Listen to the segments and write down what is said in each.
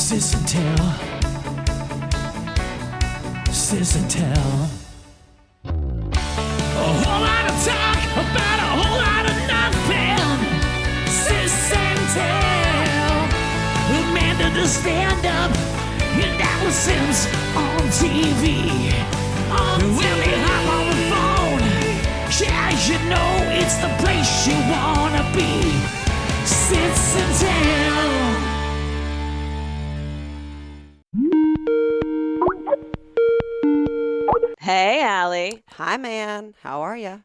Sis Tell. Sis Tell. A whole lot of talk about a whole lot of nothing. Sis Tell. Amanda to stand up and Alison's on TV. When they hop on the phone, yeah, you know it's the place you wanna be. Sis Tell. Hey, Allie. Hi, man. How are you?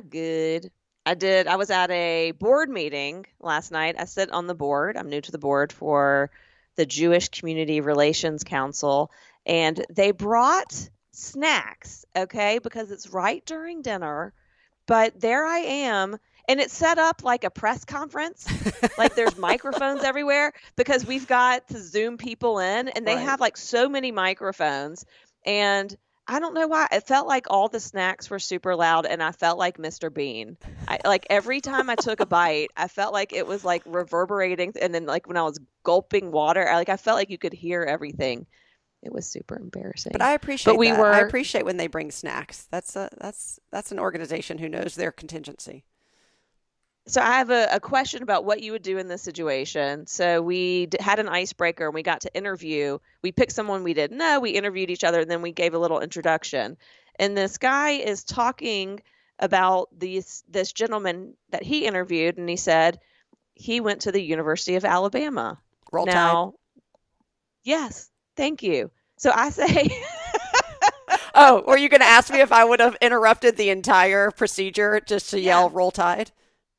Good. I was at a board meeting last night. I sit on the board. I'm new to the board for the Jewish Community Relations Council, and they brought snacks, okay, because it's right during dinner. But there I am, and it's set up like a press conference. Like there's microphones everywhere because we've got to Zoom people in, and they Right. have like so many microphones. And I don't know why. It felt like all the snacks were super loud, and I felt like Mr. Bean. Like every time I took a bite, I felt like it was like reverberating. And then like when I was gulping water, I felt like you could hear everything. It was super embarrassing. But I appreciate But we that. were- I appreciate when they bring snacks. That's an organization who knows their contingency. So I have a question about what you would do in this situation. So we had an icebreaker, and we got to interview. We picked someone we didn't know. We interviewed each other, and then we gave a little introduction. And this guy is talking about this gentleman that he interviewed, and he said he went to the University of Alabama. Roll Now, yes, thank you. So I say, Tide. Oh, were you going to ask me if I would have interrupted the entire procedure just to yell "Roll Tide"?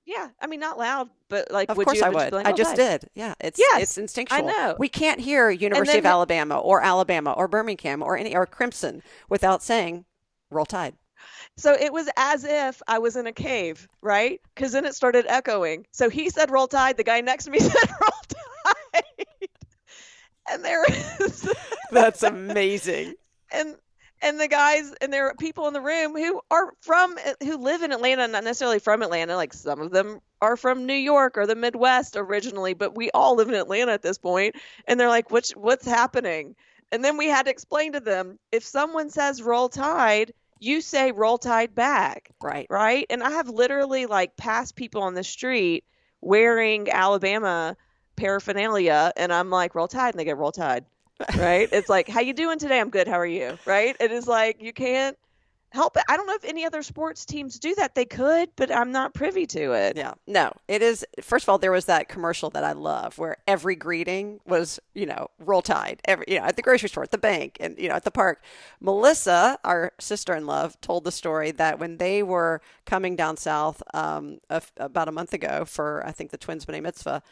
yeah, I mean, not loud, but like, Of would course you I have would. be like, I "Oh, just Tide." did. Yeah, it's Yes, instinctual. I know. We can't hear University of then- Alabama or Birmingham or Crimson without saying "Roll Tide." So it was as if I was in a cave, right? Because then it started echoing. So he said "Roll Tide." The guy next to me said "Roll Tide," and there is That's amazing. and the guys, and there are people in the room who live in Atlanta, not necessarily from Atlanta. Like some of them are from New York or the Midwest originally, but we all live in Atlanta at this point. And they're like, what's happening? And then we had to explain to them, if someone says "Roll Tide," you say "Roll Tide" back. Right. Right. And I have literally like passed people on the street wearing Alabama paraphernalia, and I'm like, "Roll Tide," and they get "Roll Tide. Right. It's like, "How you doing today?" "I'm good. How are you?" Right. It is like, you can't help it. I don't know if any other sports teams do that. They could, but I'm not privy to it. Yeah, no, it is. First of all, there was that commercial that I love where every greeting was, Roll Tide, at the grocery store, at the bank, and, at the park. Melissa, our sister-in-law, told the story that when they were coming down south about a month ago for, I think, the twins' B'nai Mitzvah,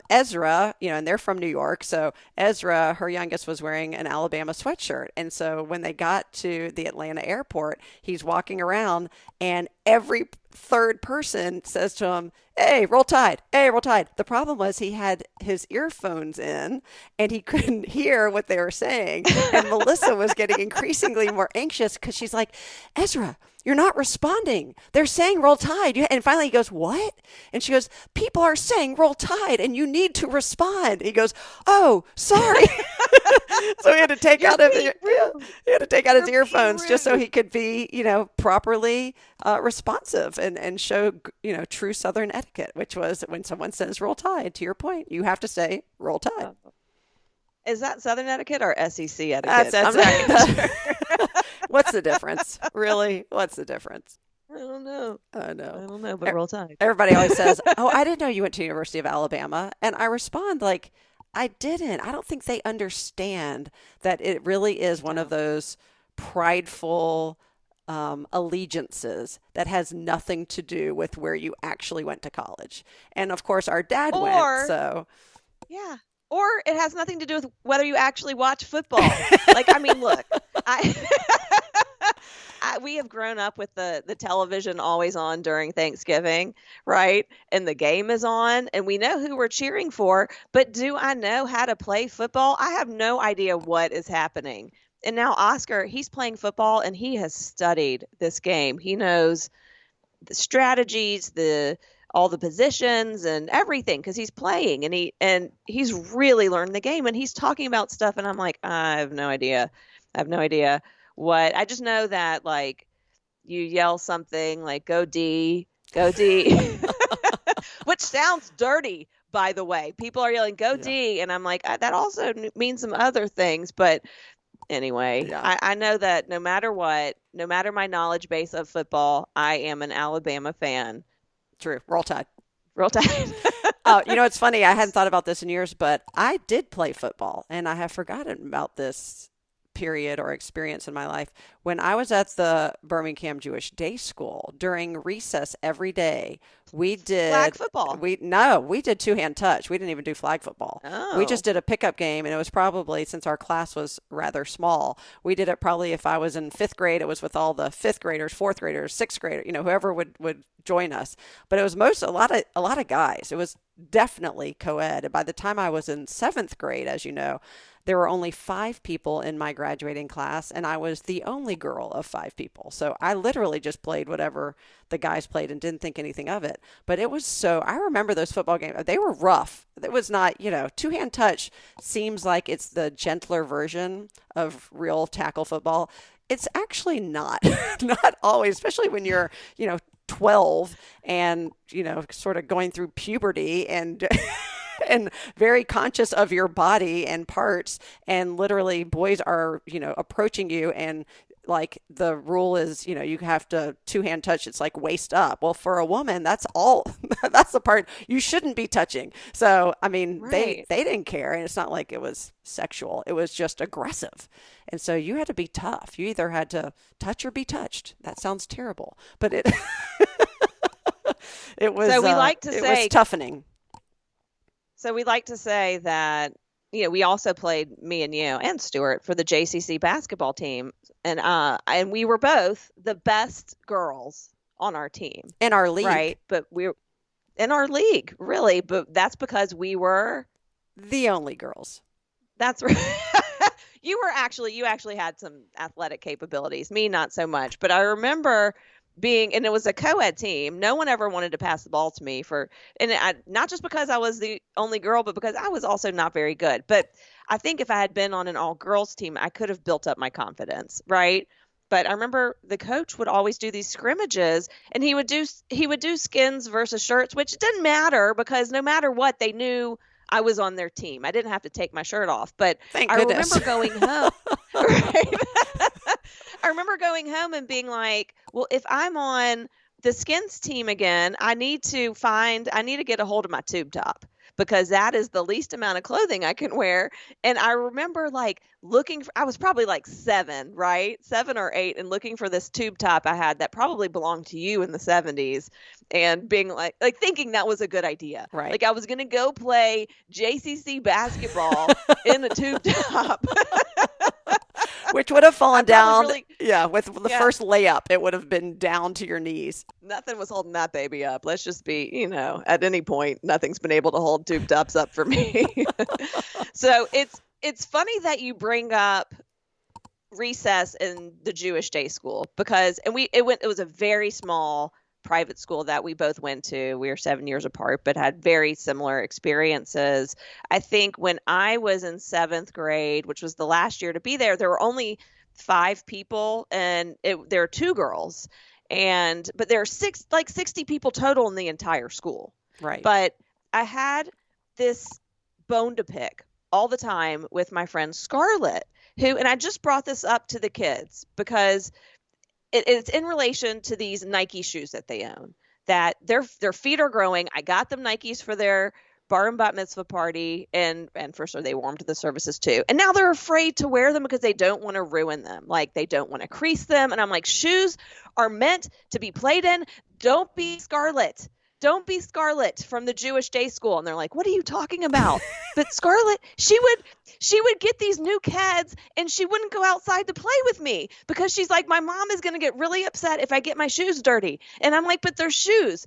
Ezra, and they're from New York. So Ezra, her youngest, was wearing an Alabama sweatshirt. And so when they got to the Atlanta airport, he's walking around, and every third person says to him, "Hey, Roll Tide. Hey, Roll Tide." The problem was he had his earphones in and he couldn't hear what they were saying. And Melissa was getting increasingly more anxious because she's like, "Ezra, you're not responding. They're saying Roll Tide." And finally he goes, "What?" And she goes, "People are saying Roll Tide and you need to respond." He goes, "Oh, sorry." So he had to take out his earphones just so he could be, properly responsive and show, true Southern etiquette, which was when someone says "Roll Tide," to your point, you have to say "Roll Tide." Is that Southern etiquette or SEC etiquette? That's I'm not even sure. What's the difference? Really? What's the difference? I don't know. I know. I don't know, but Roll Tide. Everybody always says, "Oh, I didn't know you went to University of Alabama." And I respond like, I didn't. I don't think they understand that it really is one of those prideful allegiances that has nothing to do with where you actually went to college. And of course, our dad went. So, yeah. Or it has nothing to do with whether you actually watch football. Look, we have grown up with the television always on during Thanksgiving, right? And the game is on, and we know who we're cheering for. But do I know how to play football? I have no idea what is happening. And now Oscar, he's playing football, and he has studied this game. He knows the strategies, all the positions and everything because he's playing and he's really learned the game and he's talking about stuff and I'm like, I have no idea. I have no idea what. I just know that like you yell something like go D, which sounds dirty, by the way. People are yelling go D and I'm like, that also means some other things, but anyway, I know that no matter what, no matter my knowledge base of football, I am an Alabama fan. True. Roll Tide. Roll Tide. It's funny. I hadn't thought about this in years, but I did play football, and I have forgotten about this period or experience in my life. When I was at the Birmingham Jewish Day School, during recess every day, we did flag football. We did two-hand touch. We didn't even do flag football. Oh. We just did a pickup game, and it was probably, since our class was rather small, we did it probably if I was in fifth grade, it was with all the fifth graders, fourth graders, sixth graders, whoever would join us. But it was a lot of guys. It was definitely co-ed. And by the time I was in seventh grade, as you know, there were only 5 people in my graduating class, and I was the only girl of 5 people. So I literally just played whatever the guys played and didn't think anything of it. But it was I remember those football games. They were rough. It was not, two-hand touch seems like it's the gentler version of real tackle football. It's actually not, not always, especially when you're, 12 and, sort of going through puberty and and very conscious of your body and parts. And literally boys are, approaching you and like the rule is, you have to two-hand touch. It's like waist up. Well, for a woman, that's all, that's the part you shouldn't be touching. So, I mean, right. they didn't care. And it's not like it was sexual. It was just aggressive. And so you had to be tough. You either had to touch or be touched. That sounds terrible, but it, it was, so we like to it say, was toughening. So we like to say that, we also played, me and you and Stuart, for the JCC basketball team. And we were both the best girls on our team. In our league. Right. But we're in our league, really. But that's because we were the only girls. That's right. You actually had some athletic capabilities. Me, not so much. But I remember and it was a co-ed team. No one ever wanted to pass the ball to me not just because I was the only girl, but because I was also not very good. But I think if I had been on an all girls team, I could have built up my confidence. Right. But I remember the coach would always do these scrimmages and he would do skins versus shirts, which didn't matter because no matter what, they knew I was on their team. I didn't have to take my shirt off, but Thank I goodness. remember going home. Right? I remember going home and being like, well, if I'm on the skins team again, I need to get a hold of my tube top because that is the least amount of clothing I can wear. And I remember like I was probably like 7, right? 7 or 8 and looking for this tube top I had that probably belonged to you in the 70s and being like thinking that was a good idea. Right. Like I was going to go play JCC basketball in a tube top. Which would have fallen down. Really, with the first layup, it would have been down to your knees. Nothing was holding that baby up. Let's just be, at any point, nothing's been able to hold tube tops up for me. So it's funny that you bring up recess in the Jewish day school because it was a very small private school that we both went to. We were 7 years apart, but had very similar experiences. I think when I was in 7th grade, which was the last year to be there were only 5 people and there are 2 girls but there are 60 people total in the entire school. Right. But I had this bone to pick all the time with my friend Scarlett, and I just brought this up to the kids because it's in relation to these Nike shoes that they own, that their feet are growing. I got them Nikes for their bar and bat mitzvah party, and for sure they wore them to the services too. And now they're afraid to wear them because they don't want to ruin them. Like they don't want to crease them. And I'm like, shoes are meant to be played in. Don't be Scarlett. Don't be Scarlett from the Jewish day school. And they're like, what are you talking about? But Scarlett, she would get these new Keds and she wouldn't go outside to play with me because she's like, my mom is going to get really upset if I get my shoes dirty. And I'm like, but they're shoes.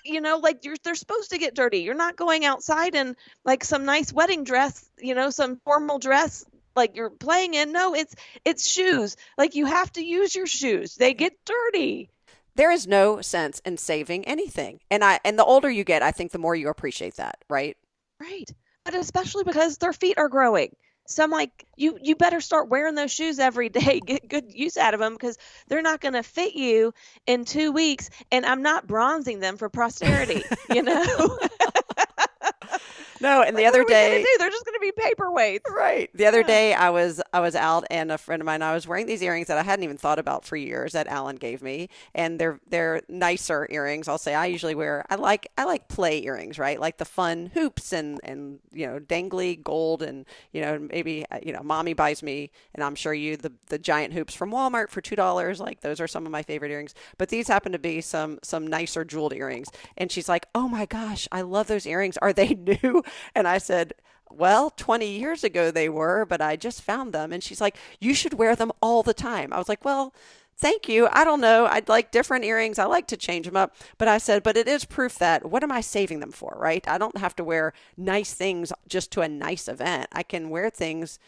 They're supposed to get dirty. You're not going outside in like some nice wedding dress, some formal dress like you're playing in. No, it's shoes. Like you have to use your shoes. They get dirty. There is no sense in saving anything. And the older you get, I think the more you appreciate that, right? Right. But especially because their feet are growing. So I'm like, you better start wearing those shoes every day. Get good use out of them because they're not going to fit you in 2 weeks. And I'm not bronzing them for posterity, you know? No, and the Like, other what are we gonna day, do? They're just going to be paperweights. right. The other day I was out and a friend of mine, I was wearing these earrings that I hadn't even thought about for years that Alan gave me. And they're nicer earrings. I'll say I usually wear, I like play earrings, right? Like the fun hoops and dangly gold and, maybe, mommy buys me, and I'm sure you, the giant hoops from Walmart for $2. Like those are some of my favorite earrings. But these happen to be some nicer jeweled earrings. And she's like, "Oh my gosh, I love those earrings. Are they new?" And I said, "Well, 20 years ago they were, but I just found them." And she's like, "You should wear them all the time." I was like, "Well, thank you. I don't know. I'd like different earrings. I like to change them up." But I said, "But it is proof that what am I saving them for, right? I don't have to wear nice things just to a nice event. I can wear things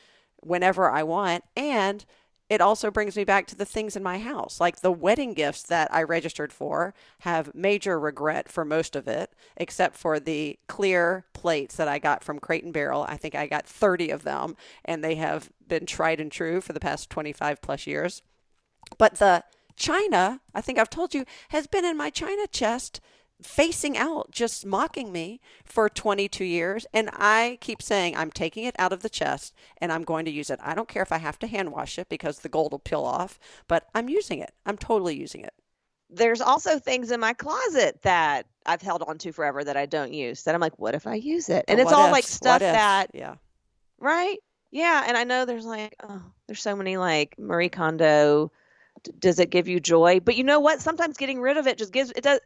whenever I want." And it also brings me back to the things in my house. Like the wedding gifts that I registered for have major regret for most of it, except for the clear plates that I got from Crate and Barrel. I think I got 30 of them, and they have been tried and true for the past 25 plus years. But the china, I think I've told you, has been in my china chest facing out, just mocking me for 22 years. And I keep saying, I'm taking it out of the chest and I'm going to use it. I don't care if I have to hand wash it because the gold will peel off, but I'm using it. I'm totally using it. There's also things in my closet that I've held on to forever that I don't use that I'm like, what if I use it? And it's all like stuff that, yeah. Right? Yeah. And I know there's there's so many like Marie Kondo, does it give you joy? But you know what? Sometimes getting rid of it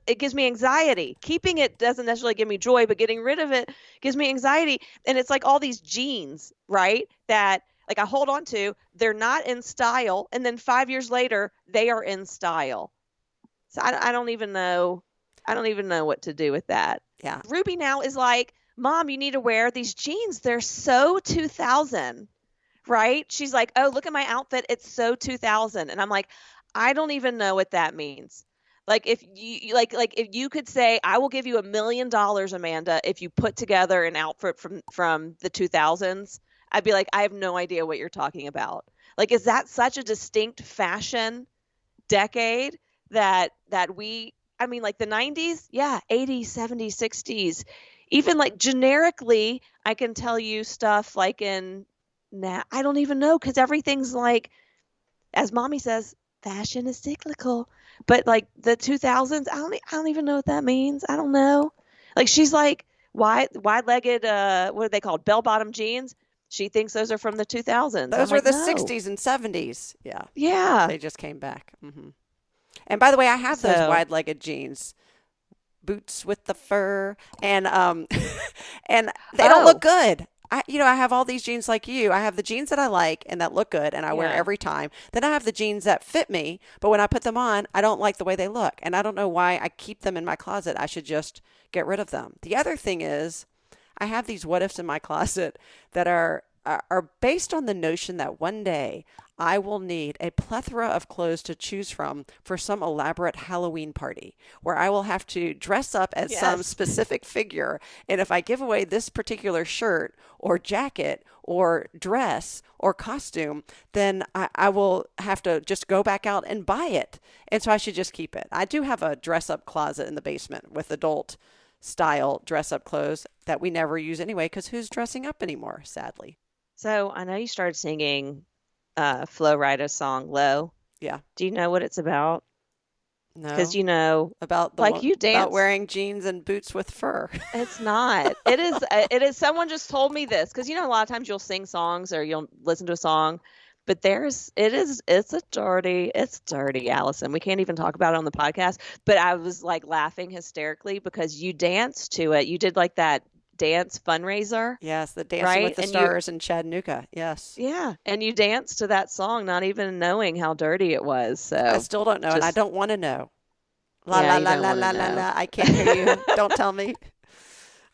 it gives me anxiety. Keeping it doesn't necessarily give me joy, but getting rid of it gives me anxiety. And it's like all these jeans, right? That like I hold on to, they're not in style. And then 5 years later, they are in style. So I don't even know. I don't even know what to do with that. Yeah. Ruby now is like, "Mom, you need to wear these jeans. They're so 2000. Right? She's like, "Oh, look at my outfit. It's so 2000." And I'm like, I don't even know what that means. Like if you like if you could say, "I will give you $1 million, Amanda, if you put together an outfit from the 2000s," I'd be like, I have no idea what you're talking about. Like, is that such a distinct fashion decade that we, I mean, like the 90s? Yeah, 80s, 70s, 60s. Even like generically, I can tell you stuff like in now, I don't even know because everything's like, as mommy says, fashion is cyclical. But like the 2000s, I don't even know what that means. I don't know. Like she's like wide-legged, what are they called? Bell-bottom jeans. She thinks those are from the 2000s. Those I'm were like, the no. 60s and 70s. Yeah. Yeah. They just came back. Mm-hmm. And by the way, I have those So- wide-legged jeans. Boots with the fur, and and they don't look good. I have all these jeans like you. I have the jeans that I like and that look good and I wear Yeah. every time. Then I have the jeans that fit me, but when I put them on, I don't like the way they look. And I don't know why I keep them in my closet. I should just get rid of them. The other thing is I have these what ifs in my closet that are based on the notion that one day I will need a plethora of clothes to choose from for some elaborate Halloween party where I will have to dress up as some Yes. specific figure. And if I give away this particular shirt or jacket or dress or costume, then I will have to just go back out and buy it. And so I should just keep it. I do have a dress up closet in the basement with adult style dress up clothes that we never use anyway because who's dressing up anymore, sadly. So I know you started singing Flo Rida's song "Low." Yeah. Do you know what it's about? No. Because you know, About the like one- you dance. about wearing jeans and boots with fur. It's not. It is. It is. Someone just told me this because a lot of times you'll sing songs or you'll listen to a song, but it's dirty, Allison. We can't even talk about it on the podcast. But I was like laughing hysterically because you danced to it. You did like that dance fundraiser. Yes, the Dancing Right? with the And Stars in Chattanooga. Yes. Yeah, and you danced to that song, not even knowing how dirty it was. So I still don't know, and I just- don't want to know. La Yeah, la you la don't la wanna la la know. la. I can't hear you. Don't tell me.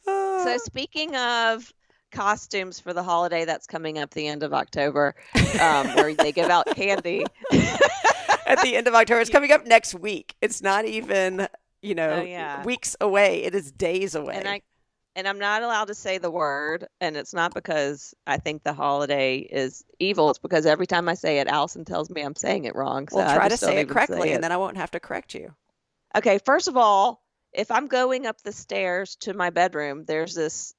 So speaking of costumes for the holiday that's coming up the end of October, where they give out candy. at the end of October. It's coming up next week. It's not even, Oh, yeah. weeks away. It is days away. And I'm not allowed to say the word, and it's not because I think the holiday is evil. It's because every time I say it, Alison tells me I'm saying it wrong. So Well, I try to just don't say it even correctly, say and then I won't have to correct you. Okay, first of all, if I'm going up the stairs to my bedroom, there's this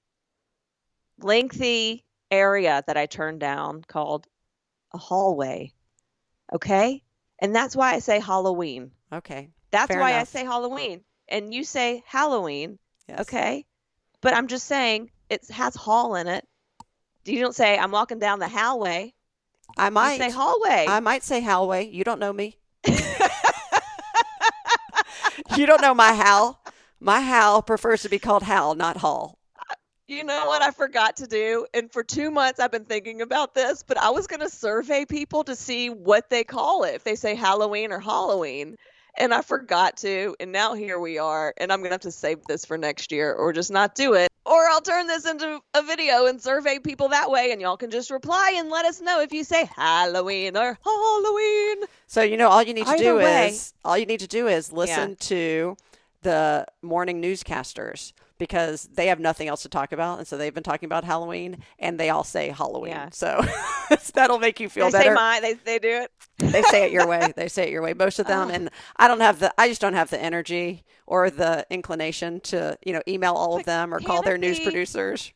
lengthy area that I turn down called a hallway. Okay? And that's why I say Halloween. Okay. That's Fair why I enough. say Halloween. And you say Halloween. Yes. Okay? But I'm just saying it has hall in it. You don't say I'm walking down the hallway. I might. You say hallway. I might say hallway. You don't know me. You don't know my Hal. My Hal prefers to be called Hal, not Hall. You know what I forgot to do? And for 2 months, I've been thinking about this, but I was going to survey people to see what they call it, if they say Halloween or Halloween. And I forgot to. And now here we are. And I'm going to have to save this for next year or just not do it. Or I'll turn this into a video and survey people that way. And y'all can just reply and let us know if you say Halloween or Halloween. So, all you need to Either way. do is listen to the morning newscasters, because they have nothing else to talk about. And so they've been talking about Halloween, and they all say Halloween. Yeah. So that'll make you feel They better. they do it. They say it your way. They say it your way, most of them. And I just don't have the energy or the inclination to, email all of them or call their news producers.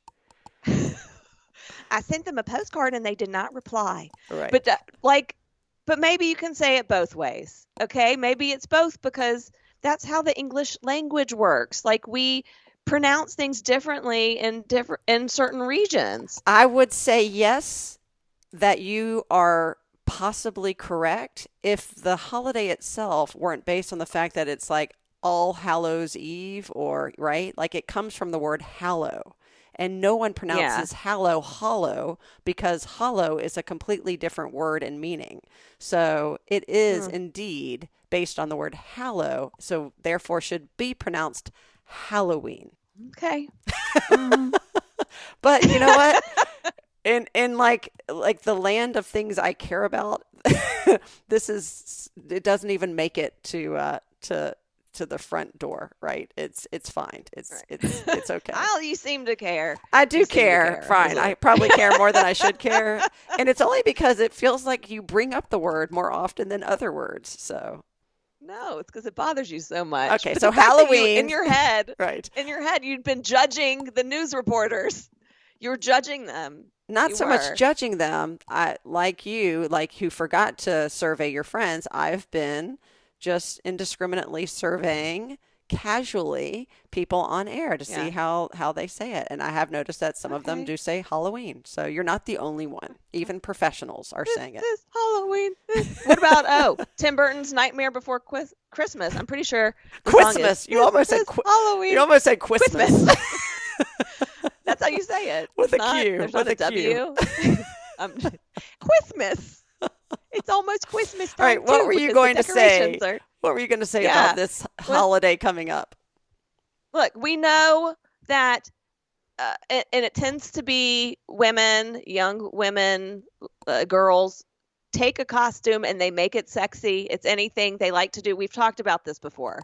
I sent them a postcard and they did not reply. Right. But maybe you can say it both ways. Okay? Maybe it's both, because that's how the English language works. Like, we pronounce things differently in certain regions. I would say yes, that you are possibly correct if the holiday itself weren't based on the fact that it's like All Hallows Eve, or right, like it comes from the word hallow, and no one pronounces hallow hollow, because hollow is a completely different word and meaning. So it is indeed based on the word hallow, so therefore should be pronounced Halloween. Okay. But you know what? In like the land of things I care about, it doesn't even make it to the front door, right? It's fine. It's okay. Well, you seem to care. I do You seem to care. Fine. I probably care more than I should care. And it's only because it feels like you bring up the word more often than other words. So No, it's because it bothers you so much. Okay, But so the fact that Halloween. in your head, right. in your head, you'd been judging the news reporters. You were judging them. Not You so were. much judging them. Like who forgot to survey your friends, I've been just indiscriminately surveying casually people on air to see how they say it. And I have noticed that some of them do say Halloween. So you're not the only one. Even professionals are saying it. This is Halloween. What about Tim Burton's Nightmare Before Christmas? I'm pretty sure the song is, Christmas. You almost said Halloween. You almost said Christmas. That's how you say it. With It's a Q. There's With not a a Q. W. Christmas. It's almost Christmas time. All right, what too, were you because going the to say? decorations are- What were you going to say Yeah. about this holiday coming up? Look, we know that, and it tends to be women, young women, girls, take a costume and they make it sexy. It's anything they like to do. We've talked about this before.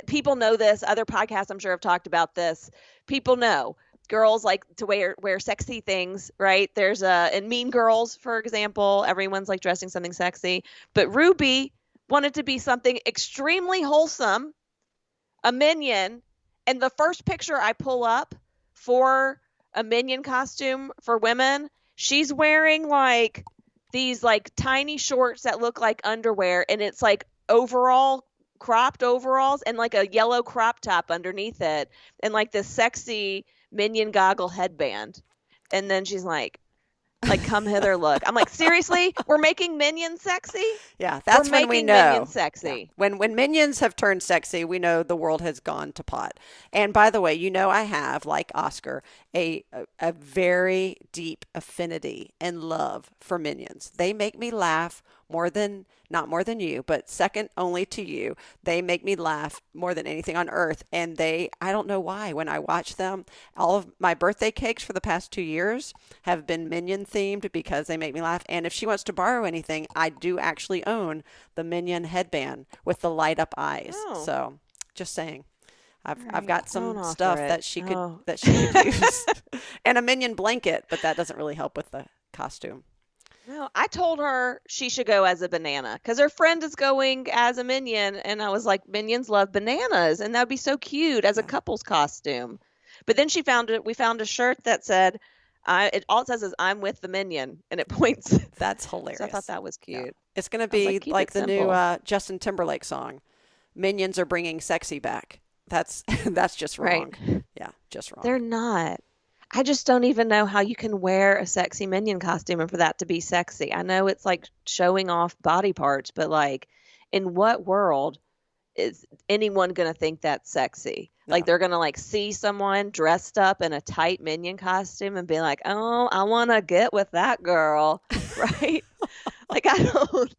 People know this. Other podcasts, I'm sure, have talked about this. People know. Girls like to wear sexy things, right? There's in Mean Girls, for example, everyone's like dressing something sexy. But Ruby wanted to be something extremely wholesome, a minion. And the first picture I pull up for a minion costume for women, she's wearing like these like tiny shorts that look like underwear, and it's like cropped overalls and like a yellow crop top underneath it, and like this sexy minion goggle headband. And then she's like come hither look. I'm like, seriously? We're making minions sexy? Yeah, that's We're when we making know. minions sexy. Yeah. When minions have turned sexy, we know the world has gone to pot. And by the way, I have, like Oscar, a very deep affinity and love for Minions. They make me laugh not more than you, but second only to you. They make me laugh more than anything on earth. And I don't know why, when I watch them, all of my birthday cakes for the past 2 years have been Minion themed because they make me laugh. And if she wants to borrow anything, I do actually own the Minion headband with the light up eyes. Oh. So just saying. I've Right. got some Don't offer stuff it. that she could Oh. use, and a Minion blanket, but that doesn't really help with the costume. No, I told her she should go as a banana because her friend is going as a minion. And I was like, minions love bananas. And that'd be so cute as a couple's costume. But then we found a shirt that said, all it says is, I'm with the minion. And it points. That's hilarious. So I thought that was cute. Yeah. It's going to I was be like, keep like it the simple. new Justin Timberlake song. Minions are bringing sexy back. That's just wrong. Right. Yeah, just wrong. They're not. I just don't even know how you can wear a sexy minion costume and for that to be sexy. I know it's like showing off body parts, but like, in what world is anyone going to think that's sexy? Like, No. they're going to like see someone dressed up in a tight minion costume and be like, oh, I want to get with that girl. Right? Like, I don't.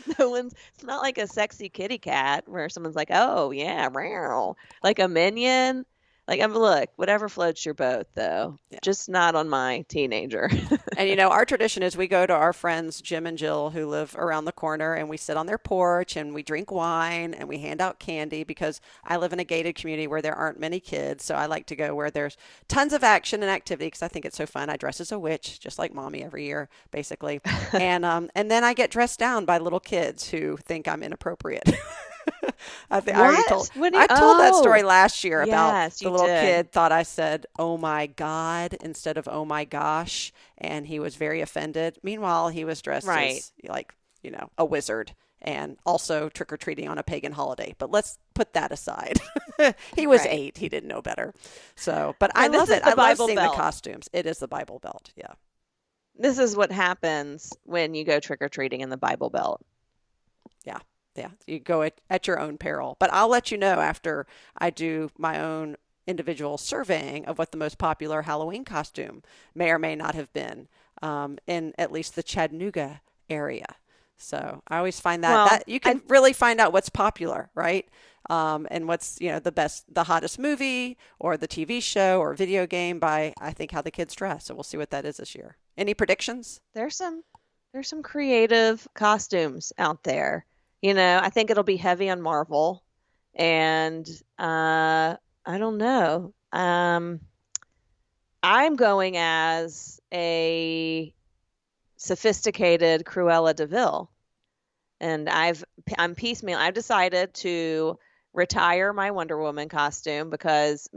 It's not like a sexy kitty cat where someone's like, oh, yeah, meow. Like a minion. Like, look, whatever floats your boat, though. Yeah. Just not on my teenager. And, our tradition is we go to our friends, Jim and Jill, who live around the corner, and we sit on their porch and we drink wine and we hand out candy because I live in a gated community where there aren't many kids. So I like to go where there's tons of action and activity because I think it's so fun. I dress as a witch, just like mommy every year, basically. And then I get dressed down by little kids who think I'm inappropriate. I told that story last year about Yes, the you little did. kid thought I said, oh my God, instead of oh my gosh. And he was very offended. Meanwhile, he was dressed as like, a wizard and also trick-or-treating on a pagan holiday. But let's put that aside. He was 8. He didn't know better. So, but I love it. I love seeing the costumes. It is the Bible Belt. Yeah. This is what happens when you go trick-or-treating in the Bible Belt. Yeah. Yeah, you go at your own peril. But I'll let you know after I do my own individual surveying of what the most popular Halloween costume may or may not have been in at least the Chattanooga area. So I always find that you can really find out what's popular, right? And what's, the hottest movie or the TV show or video game by, I think, how the kids dress. So we'll see what that is this year. Any predictions? There's some creative costumes out there. I think it'll be heavy on Marvel, and I don't know. I'm going as a sophisticated Cruella de Vil, and I'm piecemeal. I've decided to retire my Wonder Woman costume because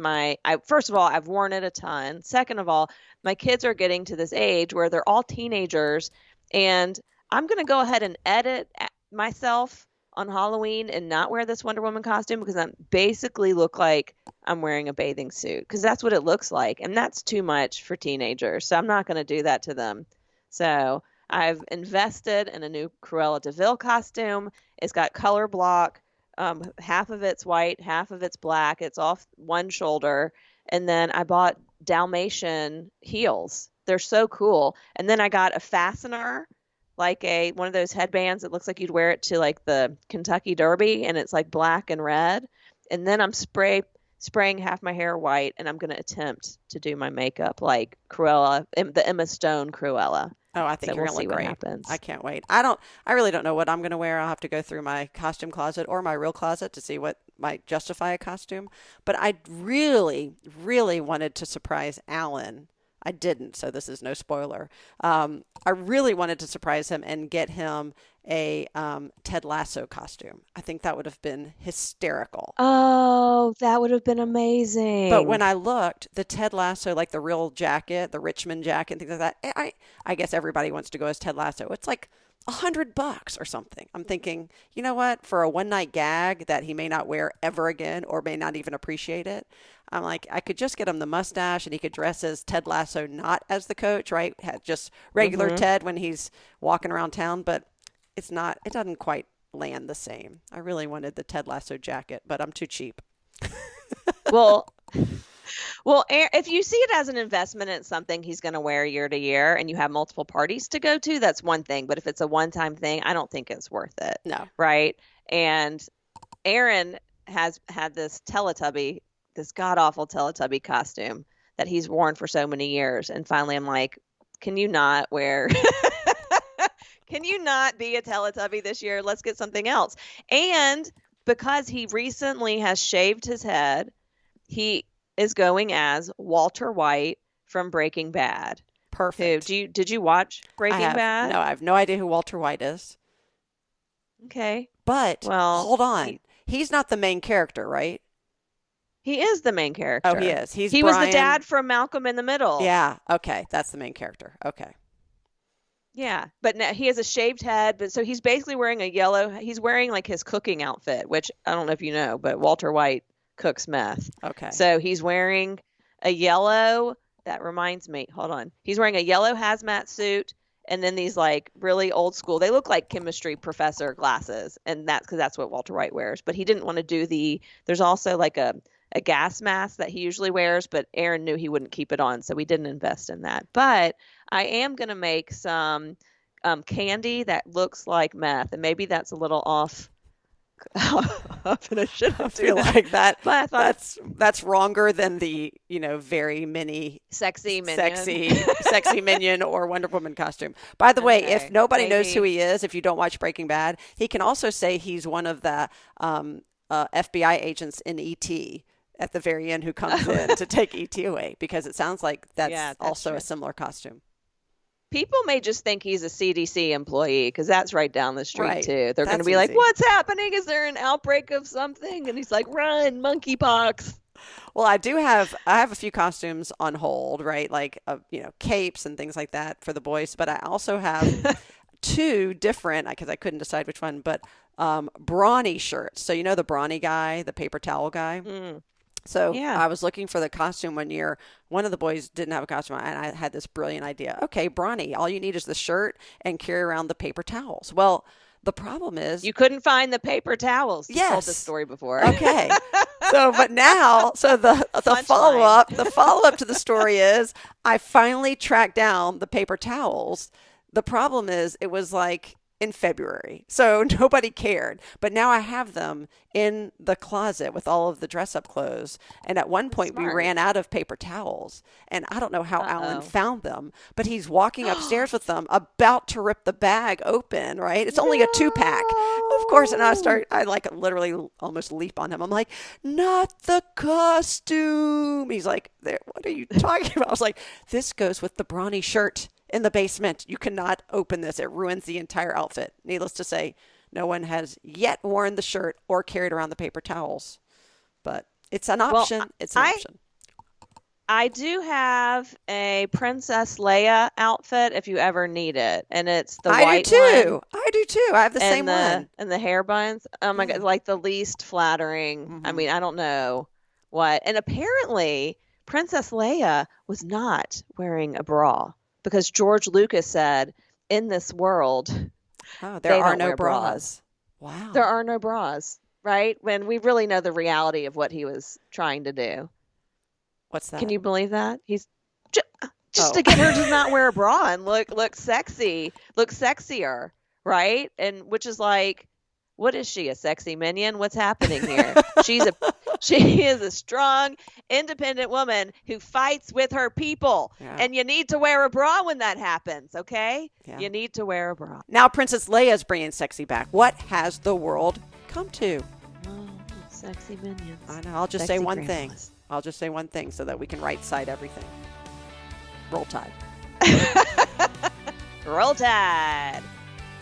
first of all, I've worn it a ton. Second of all, my kids are getting to this age where they're all teenagers, and I'm going to go ahead and edit myself on Halloween and not wear this Wonder Woman costume because I basically look like I'm wearing a bathing suit because that's what it looks like. And that's too much for teenagers. So I'm not going to do that to them. So I've invested in a new Cruella de Vil costume. It's got color block. Half of it's white, half of it's black. It's off one shoulder. And then I bought Dalmatian heels. They're so cool. And then I got a fastener, like one of those headbands that looks like you'd wear it to like the Kentucky Derby, and it's like black and red. And then I'm spraying half my hair white, and I'm going to attempt to do my makeup like Cruella, the Emma Stone Cruella. Oh, I think So you're we'll going see to look what great. happens. I can't wait. I really don't know what I'm going to wear. I'll have to go through my costume closet or my real closet to see what might justify a costume. But I really, really wanted to surprise Alan. I didn't, so this is no spoiler. I really wanted to surprise him and get him a Ted Lasso costume. I think that would have been hysterical. Oh, that would have been amazing. But when I looked, the Ted Lasso, like the real jacket, the Richmond jacket, things like that, I guess everybody wants to go as Ted Lasso. It's like $100 or something. I'm thinking, you know what? For a one-night gag that he may not wear ever again or may not even appreciate it, I'm like, I could just get him the mustache and he could dress as Ted Lasso, not as the coach, right? Just regular Ted when he's walking around town, but it doesn't quite land the same. I really wanted the Ted Lasso jacket, but I'm too cheap. Well, Well, if you see it as an investment in something he's going to wear year to year and you have multiple parties to go to, that's one thing. But if it's a one-time thing, I don't think it's worth it. No. Right? And Aaron has had this Teletubby, this god-awful Teletubby costume that he's worn for so many years. And finally I'm like, can you not wear... Can you not be a Teletubby this year? Let's get something else. And because he recently has shaved his head, he is going as Walter White from Breaking Bad. Perfect. Did you watch Breaking Bad? No, I have no idea who Walter White is. Okay. But well, hold on. He's not the main character, right? He is the main character. Oh, he is. He was the dad from Malcolm in the Middle. Yeah. Okay. That's the main character. Okay. Yeah, but now he has a shaved head, but so he's basically wearing he's wearing like his cooking outfit, which I don't know if you know, but Walter White cooks meth. Okay. So he's wearing a yellow, that reminds me, hold on. He's wearing a yellow hazmat suit and then these like really old school, they look like chemistry professor glasses. And that's because that's what Walter White wears. But he didn't want to do there's also like a gas mask that he usually wears, but Aaron knew he wouldn't keep it on, so we didn't invest in that. But I am going to make some candy that looks like meth, and maybe that's a little off. And I shouldn't feel like that. But I thought that's wronger than the very mini sexy minion, sexy minion or Wonder Woman costume. By the way, if nobody knows who he is, if you don't watch Breaking Bad, he can also say he's one of the FBI agents in E.T. at the very end who comes in to take E.T. away, because it sounds like that's also true. a similar costume. People may just think he's a CDC employee because that's right down the street too. They're going to be like, easy. "What's happening? Is there an outbreak of something?" And he's like, "Run, monkeypox." Well, I have a few costumes on hold, right? Like capes and things like that for the boys, but I also have two different, because I couldn't decide which one, but brawny shirts. So the brawny guy, the paper towel guy. Mm. So I was looking for the costume one year. One of the boys didn't have a costume, and I had this brilliant idea. Okay, brawny, all you need is the shirt and carry around the paper towels. Well, the problem is you couldn't find the paper towels. Yes. You told this story before. Okay. But now, the follow-up to the story is I finally tracked down the paper towels. The problem is it was like in February, so nobody cared. But now I have them in the closet with all of the dress-up clothes. And at one point, we ran out of paper towels, and I don't know how Alan found them, but he's walking upstairs with them, about to rip the bag open. Right? It's only a 2-pack, of course. And I like literally almost leap on him. I'm like, not the costume. He's like, what are you talking about? I was like, this goes with the brawny shirt in the basement. You cannot open this. It ruins the entire outfit. Needless to say, no one has yet worn the shirt or carried around the paper towels. But it's an option. Option. I do have a Princess Leia outfit if you ever need it. And it's the white one. I do too. I have the same one. And the hair buns. Oh my God. Like the least flattering. Mm-hmm. I mean, I don't know what. And apparently Princess Leia was not wearing a bra. Because George Lucas said, in this world, there are no bras. Wow. There are no bras, right? When we really know the reality of what he was trying to do. What's that? Can you believe that? He's just to get her to not wear a bra and look sexy, look sexier, right? And which is like, what is she, a sexy minion? What's happening here? She is a strong, independent woman who fights with her people. Yeah. And you need to wear a bra when that happens, okay? Yeah. You need to wear a bra. Now Princess Leia's bringing sexy back. What has the world come to? Oh, sexy minions. I know. I'll just say one thing. I'll just say one thing so that we can right-side everything. Roll Tide. Roll Tide.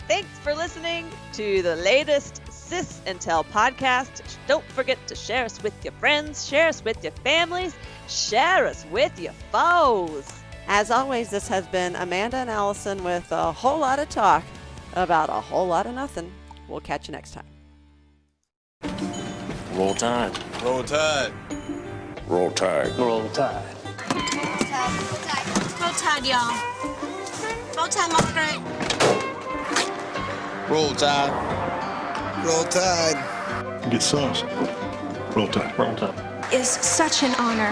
Thanks for listening to the latest Sis Tell podcast. Don't forget to share us with your friends, share us with your families, share us with your foes. As always, this has been Amanda and Alison with a whole lot of talk about a whole lot of nothing. We'll catch you next time. Roll Tide. Roll Tide. Roll Tide. Roll Tide. Roll Tide. Roll Tide, y'all. Roll Tide, Margaret. Roll Tide. Roll Tide. Get sauce. Roll Tide. Roll Tide. It's such an honor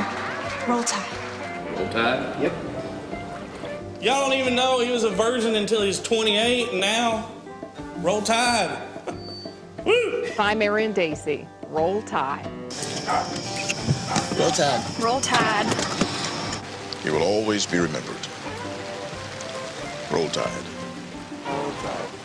Roll Tide. Roll Tide? Yep. Y'all don't even know he was a virgin until he's 28, and now, Roll Tide. Woo! Primary and Daisy. Roll Tide. Roll Tide. Roll Tide. He will always be remembered. Roll Tide. Roll Tide.